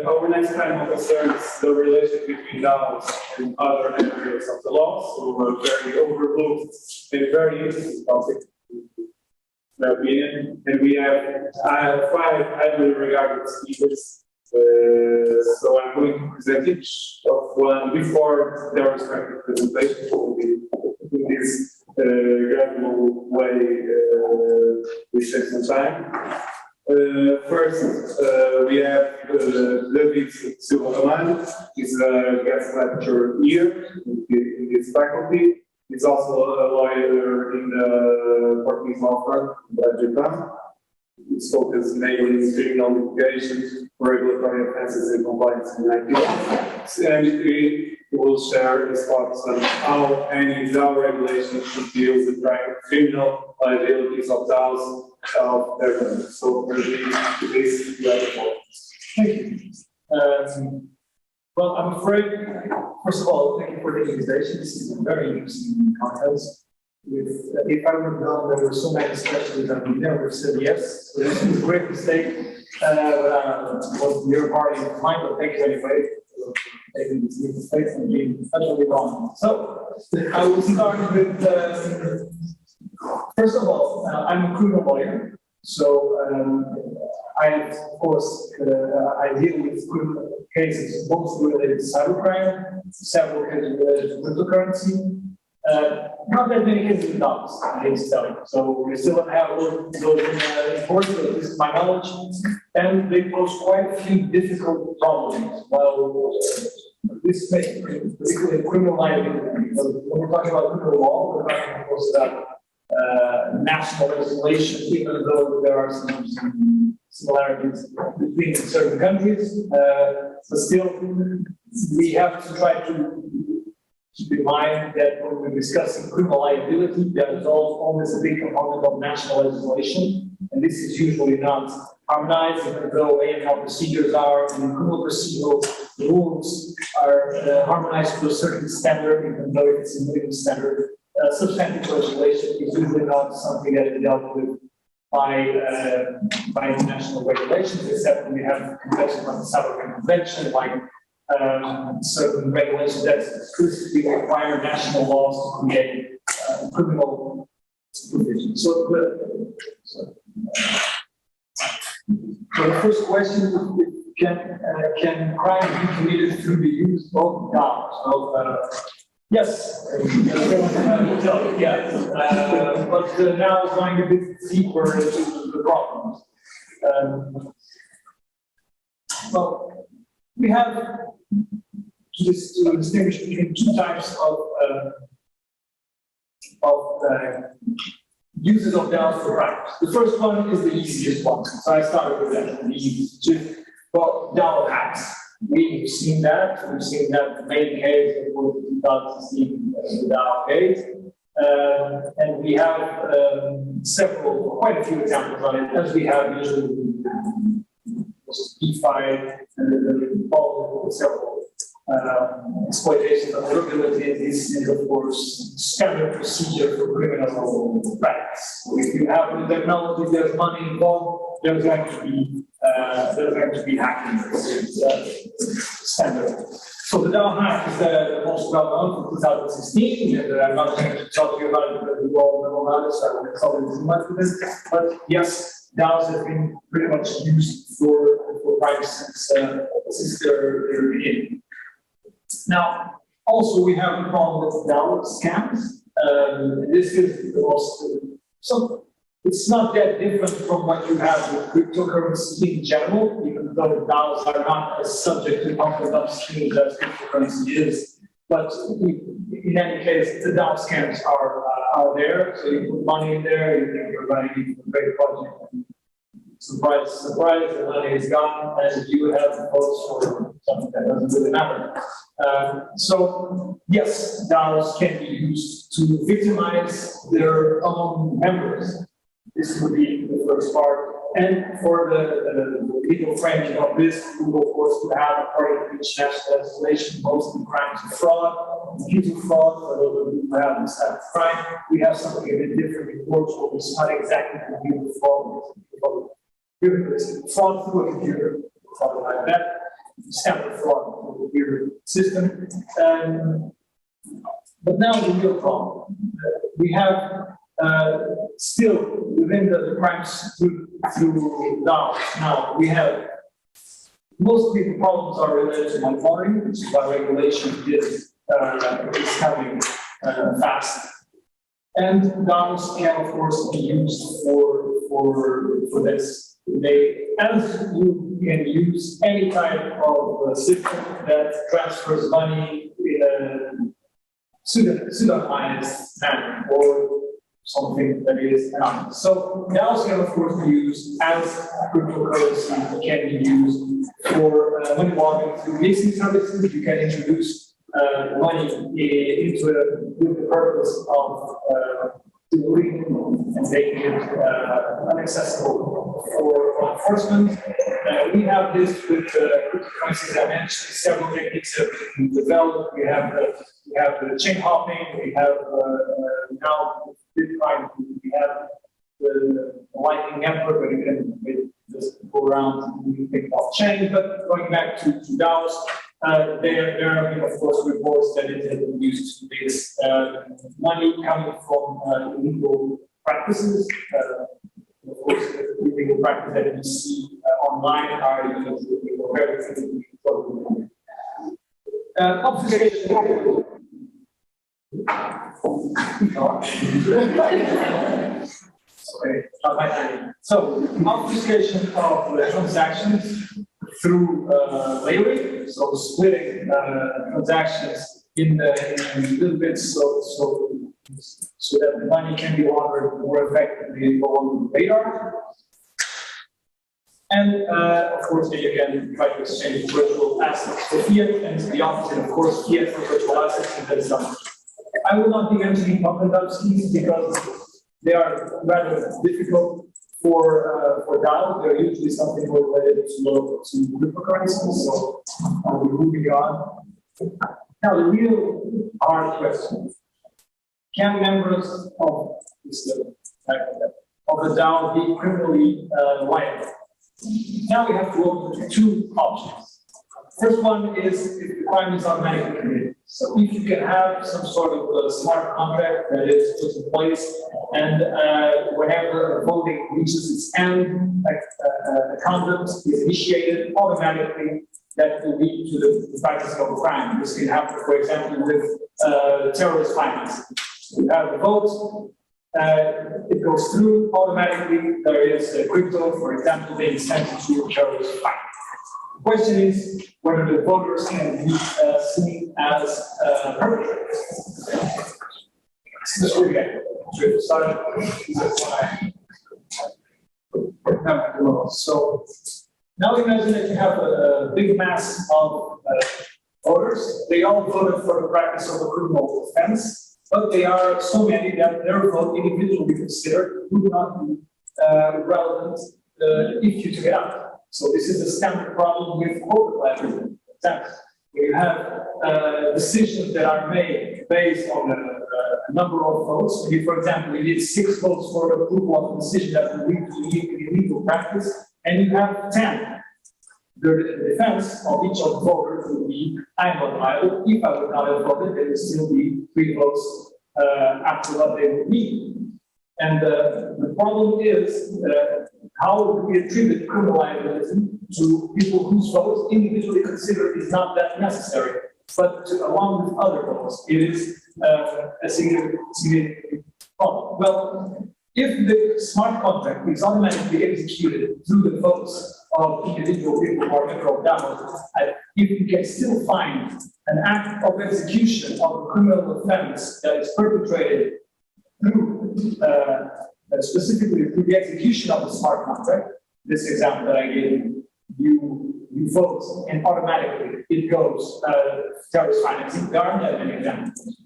Our next panel concerns the relationship between DAOs and other areas of the law, so a very overlooked and very interesting topic, in my opinion. And we have 5 highly regarded speakers. So I'm going to present each of one before their respective presentation. So we'll be in this gradual way, we save some time. First, we have David Silva Ramalho. He's a guest lecturer here in this faculty. He's also a lawyer in the Portuguese law firm, Japan. His focus mainly in criminal litigation, regulatory offenses, and compliance in IT. And he will share his thoughts on how any DAO regulation should deal with criminal liabilities of DAOs. So for this, you have the floor. Thank you. Well, I'm afraid, first of all, thank you for the invitation. This is a very interesting content. If I were known there were so many specialists, I would never said yes. So this is a great mistake. Was your party in mind, but thank you anyway. Taking this mistake and being totally wrong. So I will start with. First of all, I'm a criminal lawyer, so I, of course, I deal with criminal cases mostly related to cybercrime, several cases related to cryptocurrency. Not that many cases with DAOs, I hate to tell you. So we still don't have those in Portugal, at least my knowledge, and they pose quite a few difficult problems. Well, this makes particularly criminal liability. So when we're talking about criminal law, we're talking, of course, about national legislation, even though there are some similarities between certain countries, but still we have to try to keep in mind that when we're discussing criminal liability, there is always a big component of national legislation, and this is usually not harmonized, even though AML procedures are, and criminal procedural rules are harmonized to a certain standard, even though it's a minimum standard. Substantive legislation is usually not something that is dealt with by international regulations, except when we have conventions like the Cybercrime Convention, like certain regulations that exclusively require national laws to create criminal supervision. So the first question is, can crime be committed through the use of DAOs? Yes, yes. But now going a bit deeper into the problems. Well, we have to distinguish between 2 types of uses of DAOs for crimes. The first one is the easiest one, so I started with that. The easiest, well, DAO hacks. We've seen that. We've seen that the main case of 2016, the DAO case. And we have quite a few examples on it, as we have usually DeFi and several exploitations of vulnerabilities. This is, of course, standard procedure for criminal practice. So if you have the technology, there's money involved, there's going to be hacking. It's standard. So the DAO hack is the most well known for 2016, and I'm not going to talk to you about it because we all know about it, so I won't cover too much with this. But yes, DAOs have been pretty much used for crimes since their beginning. Now, also we have the problem with DAO scams. This is the most so. It's not that different from what you have with cryptocurrency in general, even though DAOs are not as subject to conflict upstream as cryptocurrency is. But in any case, the DAO scams are there. So you put money in there, you think you're running a great project. Surprise, surprise, the money is gone, and you have to vote for something that doesn't really matter. So, yes, DAOs can be used to victimize their own members. This would be the first part. And for the legal framing of this, we will, of course, to have a part of international legislation, mostly crimes of fraud, computer fraud, for those of you who have this type of crime. We have something a bit different in Portugal. It's not exactly computer fraud. Fraud through a computer, something like that. standard fraud of the system. But now the real problem. We have still within the crimes through DAOs. Now we have most of the problems are related to money laundering, which is why regulation is coming fast. And DAOs can, of course, be used for this. As you can use any type of system that transfers money in a pseudonymized manner or something that is anonymous. So DAOs can, of course, be used as cryptocurrency, can be used for money laundering through leasing services. You can introduce money into it with the purpose of delivering and making it inaccessible for law enforcement. We have this with cryptocurrencies. I mentioned several techniques that we developed. We have the chain hopping. We have now Bitcoin. We have the Lightning Network, where you can just go around and think about chain. But going back to DAOs, there have been, of course, reports that it has been used to raise money coming from illegal practices. Of course, the illegal practices that we see online are very frequently obfuscation. So, obfuscation of transactions through layering, so splitting transactions in little bits, so that the money can be laundered more effectively on the radar. And of course, you can try to exchange virtual assets for fiat, and the opposite, of course, fiat for virtual assets, and that's done. I will not be mentioning pump-and-dump schemes because they are rather difficult for DAO. They're usually something related to cryptocurrency, so I'll be moving on. Now, the real hard question: can members of the DAO be criminally liable? Now we have to open two options. First one is if the crime is automatically committed. So if you can have some sort of smart contract that is put in place, and whenever voting reaches its end, a conduct is initiated automatically, that will lead to the practice of a crime. This can happen, for example, with terrorist financing. You have the vote. It goes through automatically. There is crypto, for example, being sent to terrorist finance. The question is whether the voters can be seen as perpetrators. This will get started. So now imagine that you have a big mass of voters. They all voted for the practice of a criminal offense, but they are so many that their vote individually considered would not be relevant if you took it out. So this is a standard problem with corporate liability. You have decisions that are made based on a number of votes. If, for example, you need 6 votes for the approval of a decision that will lead to illegal practice, and you have 10. The defense of each of the voters would be, I'm not liable. If I would not have voted, there would still be 3 votes after what they would need. And the problem is how we attribute criminal liability to people whose votes individually considered is not that necessary, but along with other votes, it is a significant problem. Well, if the smart contract is automatically executed through the votes of individual people or member of DAOs, if you can still find an act of execution of a criminal offense that is perpetrated through, specifically through the execution of the smart contract, this example that I gave you vote and automatically it goes terrorist financing. There are not many examples.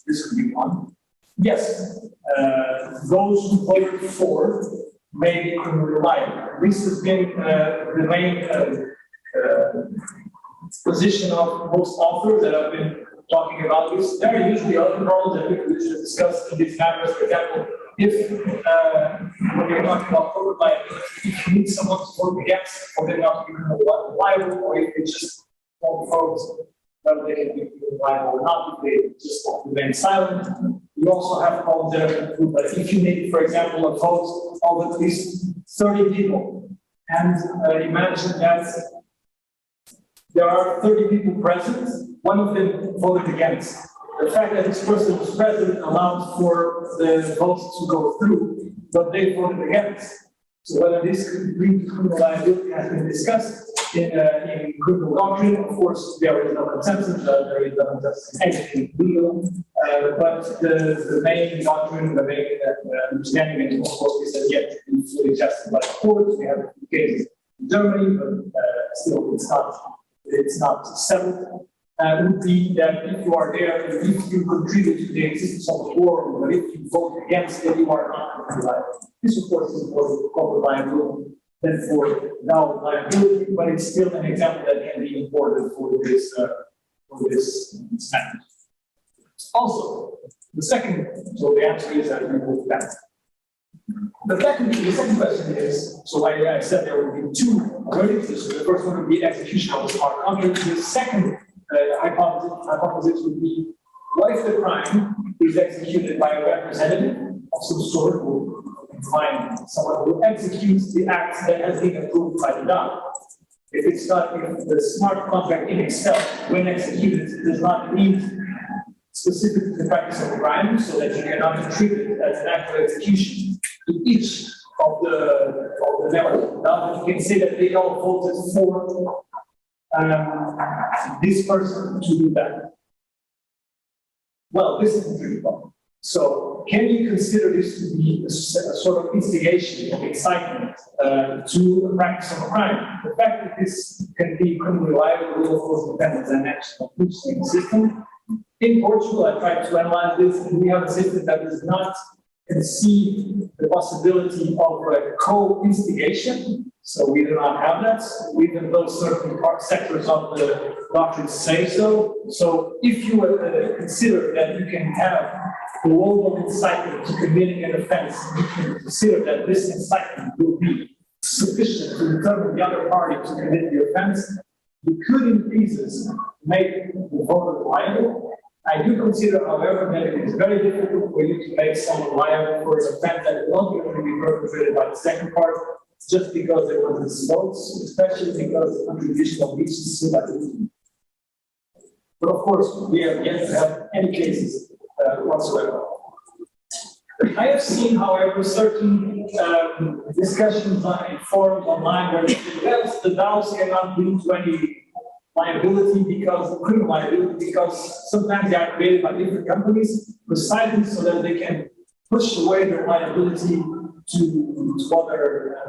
This could be one. Yes, those who voted for may be criminally liable. This has been the main position of most authors that have been talking about this. There are usually other problems that we could discuss in these matters. For example, if when you're talking about corporate liability, if you need someone to vote against, or they're not criminally liable, or if it's just on votes, whether they can be liable or not, if they just remain silent. You also have problems that are improved, but if you need, for example, a vote of at least 30 people, and imagine that there are 30 people present, one of them voted against. The fact that this person was present allowed for the votes to go through, but they voted against. So whether this could lead to criminal liability has been discussed in criminal doctrine. Of course, there is no consensus, there is no consensus in anything legal, but the main doctrine, the main understanding, and of course, is that yet to be fully tested by the court. We have a few cases in Germany, but still it's not settled. Would be that if you are there, if you contribute to the existence of the war, but if you vote against it, you are not liable. This, of course, is important for corporate liability than for DAO liability, but it's still an example that can be important for this standard. Also, the second, so the answer is that we move back. The second question is, so I said there would be two verdicts. So the first one would be execution of the smart contract. The second hypothesis would be, what if the crime is executed by a representative of some sort, who can find someone who executes the act that has been approved by the DAO? If the smart contract in itself, when executed, does not need specific to the practice of the crime, so that you cannot attribute it as an act of execution to each of the members of the DAO, you can say that they all voted for this person to do that. Well, this is the tricky problem. So, can you consider this to be a sort of instigation of excitement to a practice of a crime? The fact that this can be criminally liable will, of course, depend, as I mentioned, on each system. In Portugal, I tried to analyze this, and we have a system that does not conceive the possibility of a co-instigation. So we do not have that, even though certain sectors of the doctrine say so. So if you consider that you can have global incitement to committing an offense, you can consider that this incitement will be sufficient to determine the other party to commit the offense, you could in pieces make the voter liable. I do consider, however, that it is very difficult for you to make someone liable for an offense that will not be able to be perpetrated by the second part, just because there was this votes, especially because the contribution of each is so that. But of course, we have yet to have any cases whatsoever. I have seen, however, certain discussions in forums online where the DAOs cannot lead to any liability because criminal liability, because sometimes they are created by different companies precisely so that they can push away their liability to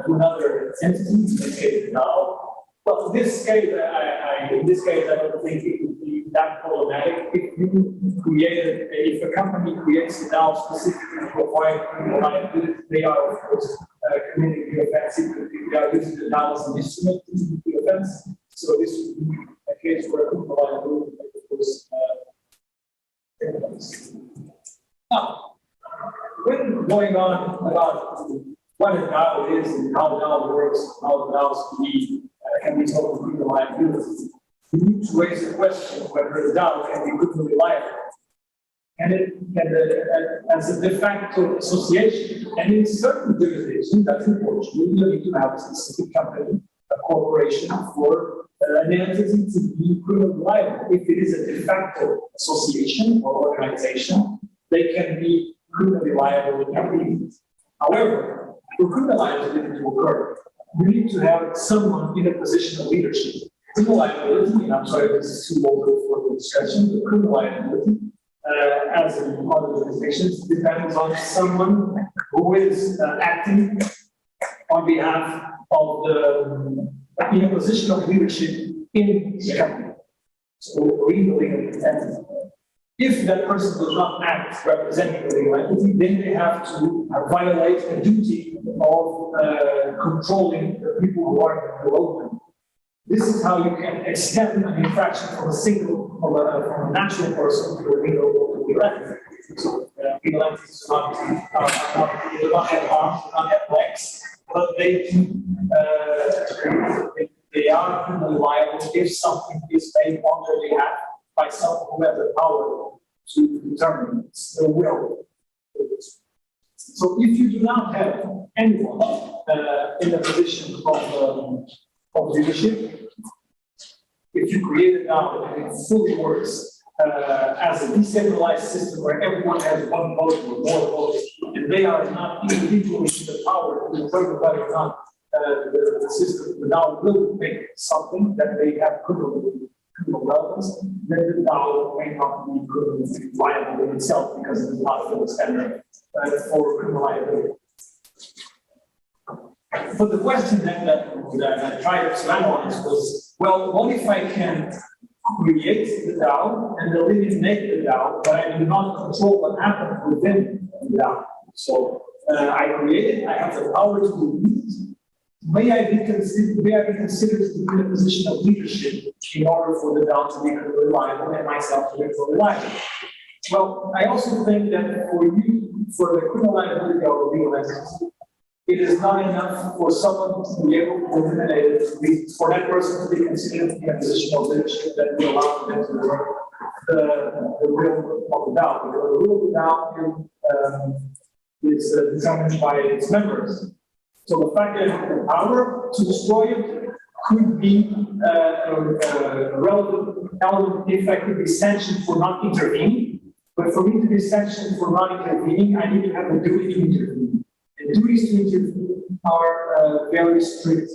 another entity, in this case, DAO. Well, in this case, I don't think it would be that problematic. If a company creates a DAO specifically to avoid criminal liability, they are, of course, committing the offense. They are using the DAO as an instrument to do the offense. So this would be a case where criminal liability, of course, now, when going on about what a DAO is and how the DAO works, how the DAOs can be solved with criminal liability, we need to raise the question whether the DAO can be criminally liable. And as a de facto association, and in certain jurisdictions, that's in Portugal, you need to have a specific company, a corporation, for an entity to be criminally liable. If it is a de facto association or organization, they can be criminally liable with agreement. However, for criminal liability to occur, we need to have someone in a position of leadership. Criminal liability, and I'm sorry, this is too long for the discussion, but criminal liability, as in other jurisdictions, depends on someone who is acting on behalf of in a position of leadership in the company. So, legally entity. If that person does not act representing the legal entity, then they have to violate a duty of controlling the people who are below them. This is how you can extend an infraction from a natural person to a legal entity. So legal entities do not have arms, do not have legs, but they they are criminally liable if something is made on their behalf by someone who has the power to determine the will. So if you do not have anyone in a position of leadership, if you create a DAO and it fully works as a decentralized system where everyone has one vote or more votes, and they are not individually in the power to determine whether or not the system, the DAO will make something that they have criminal relevance, then the DAO may not be criminally liable in itself because it does not fill the standard for criminal liability. But the question then that I tried to expand on was, well, what if I can create the DAO and eliminate the DAO, but I do not control what happens within the DAO? So I create it, I have the power to delete it. May I be considered to be in a position of leadership in order for the DAO to be reliable and myself to be reliable? Well, I also think that for the criminal liability of a legal entity, it is not enough for someone to be able to eliminate it, for that person to be considered to be in a position of leadership that will allow them to work the will of the DAO. Because the will of the DAO is determined by its members. So the fact that the power to destroy it could be a relevant element if I could be sanctioned for not intervening. But for me to be sanctioned for not intervening, I need to have the duty to intervene. And duties to intervene are very strict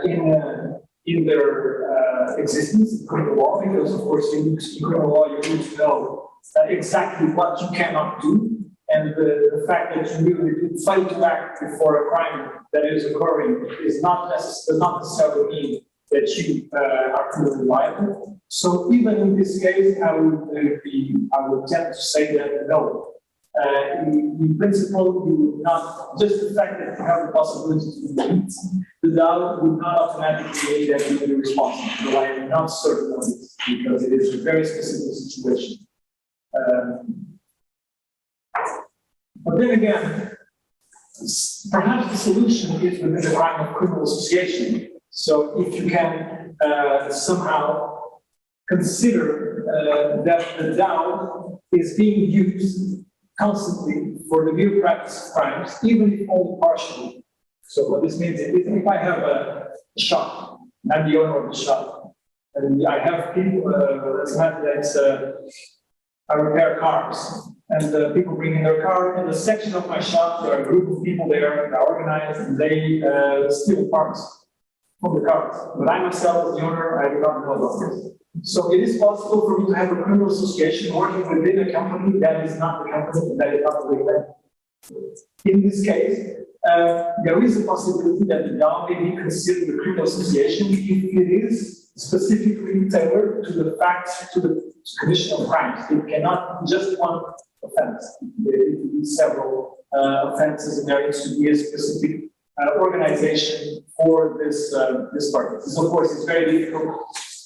in their existence in criminal law, because of course in criminal law you need to know exactly what you cannot do. And the fact that you really fail to act before a crime that is occurring does not necessarily mean that you are criminally liable. So even in this case, I would tend to say that no. In principle, you would not, just the fact that you have the possibility to delete the DAO would not automatically mean that you will be responsible. So I am not certain of this, because it is a very specific situation. But then again, perhaps the solution is within the crime of criminal association. So if you can somehow consider that the DAO is being used constantly for the mere practice of crimes, even if only partially. So what this means is if I have a shop, I'm the owner of the shop, and I have people, I repair cars. And people bring in their car. In the section of my shop, there are a group of people there that are organized, and they steal parts from the cars. But I myself, as the owner, I do not know about this. So it is possible for me to have a criminal association working within a company that is not the company, that is not the legal. In this case, there is a possibility that the DAO may be considered a criminal association if it is specifically tailored to the facts, to the commission of crimes. It cannot be just one offense. It could be several offenses, and there needs to be a specific organization for this purpose. This, of course, is very difficult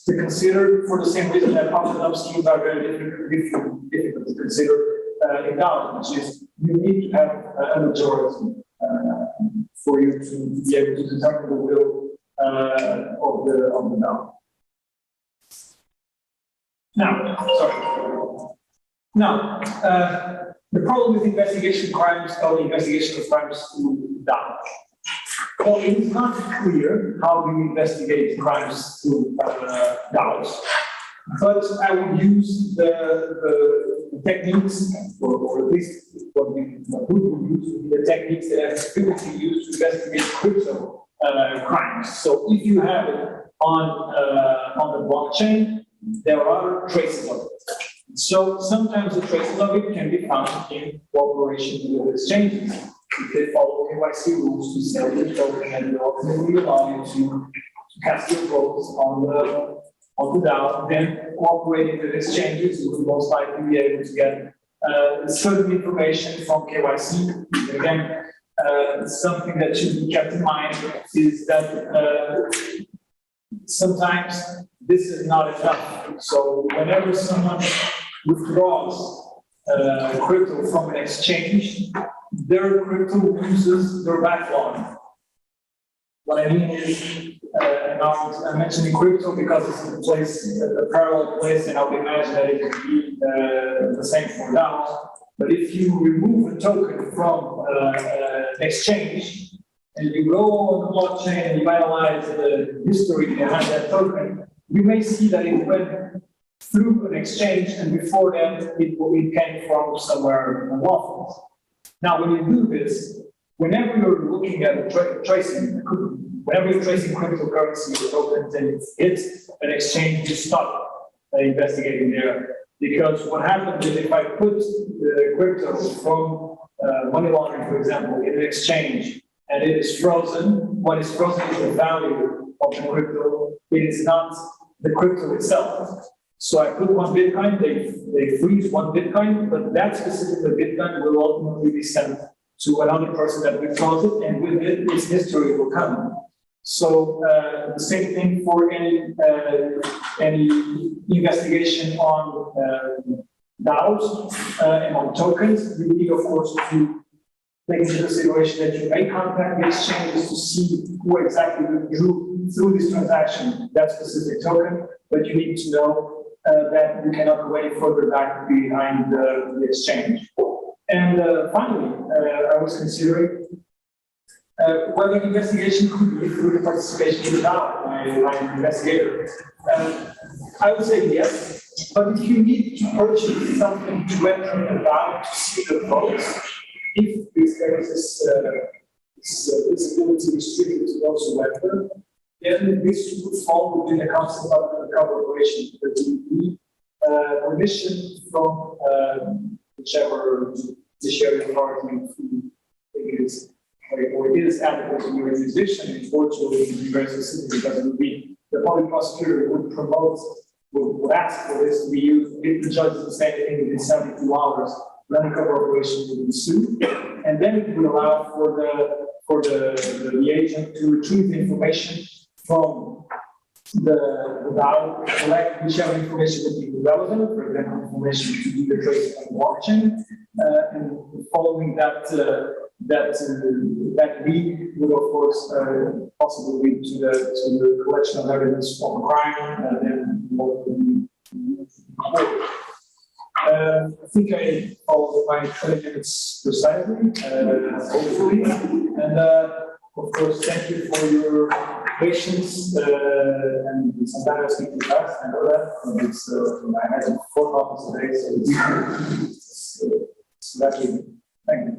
to consider for the same reason that bottom-up schemes are very difficult to consider in DAOs, which is you need to have a majority for you to be able to determine the will of the DAO. Now, the problem with investigation crimes or the investigation of crimes through DAO. Well, it is not clear how we investigate crimes through DAOs, but I would use the techniques, or at least what we would use, the techniques that are typically used to investigate crypto crimes. So if you have it on the blockchain, there are traces of it. So sometimes the traces of it can be found in cooperation with exchanges. If they follow KYC rules to sell your token and ultimately allow you to cast your votes on the DAO, then cooperating with exchanges, you will most likely be able to get certain information from KYC. And again, something that should be kept in mind is that sometimes this is not enough. So whenever someone withdraws crypto from an exchange, their crypto uses their backlog. What I mean is, And I'm mentioning crypto because it's a place, a parallel place, and I would imagine that it could be the same for DAOs. But if you remove a token from an exchange and you go on the blockchain and you analyze the history behind that token, you may see that it went through an exchange, and before that it came from somewhere unlawful. Now, when you do this, whenever you're looking at tracing, whenever you're tracing cryptocurrency or tokens and it hits an exchange, you stop investigating there. Because what happens is if I put the crypto from money laundering, for example, in an exchange and it is frozen, what is frozen is the value of the crypto. It is not the crypto itself. So I put one Bitcoin, they freeze one Bitcoin, but that specific Bitcoin will ultimately be sent to another person that withdraws it, and with it, its history will come. So the same thing for any investigation on DAOs and on tokens. You need, of course, to take into consideration that you may contact the exchanges to see who exactly withdrew through this transaction that specific token, but you need to know that you cannot go any further back behind the exchange. And finally, I was considering whether investigation could be through the participation in the DAO by an investigator. I would say yes, but if you need to purchase something to enter the DAO to see the votes, if there is this visibility restricted to those who enter, then this would fall within the concept of the corporation, because you need permission from whichever judiciary authority who it is, or it is adequate in your jurisdiction. In Portugal, it would be very specific because it would be the public prosecutor would promote, would ask for this to be used. If the judge is saying anything within 72 hours, then the corporation would be sued, and then it would allow for the agent to retrieve the information from the DAO, collect whichever information would be relevant, for example, information to do the trade on blockchain, and following that lead would, of course, possibly lead to the collection of evidence of a crime, and then what would be court. I think I followed my 20 minutes precisely, hopefully, and of course, thank you for your patience, and sometimes I speak too fast, I know that, and it's, I had 4 problems today, so it's lucky. Thank you.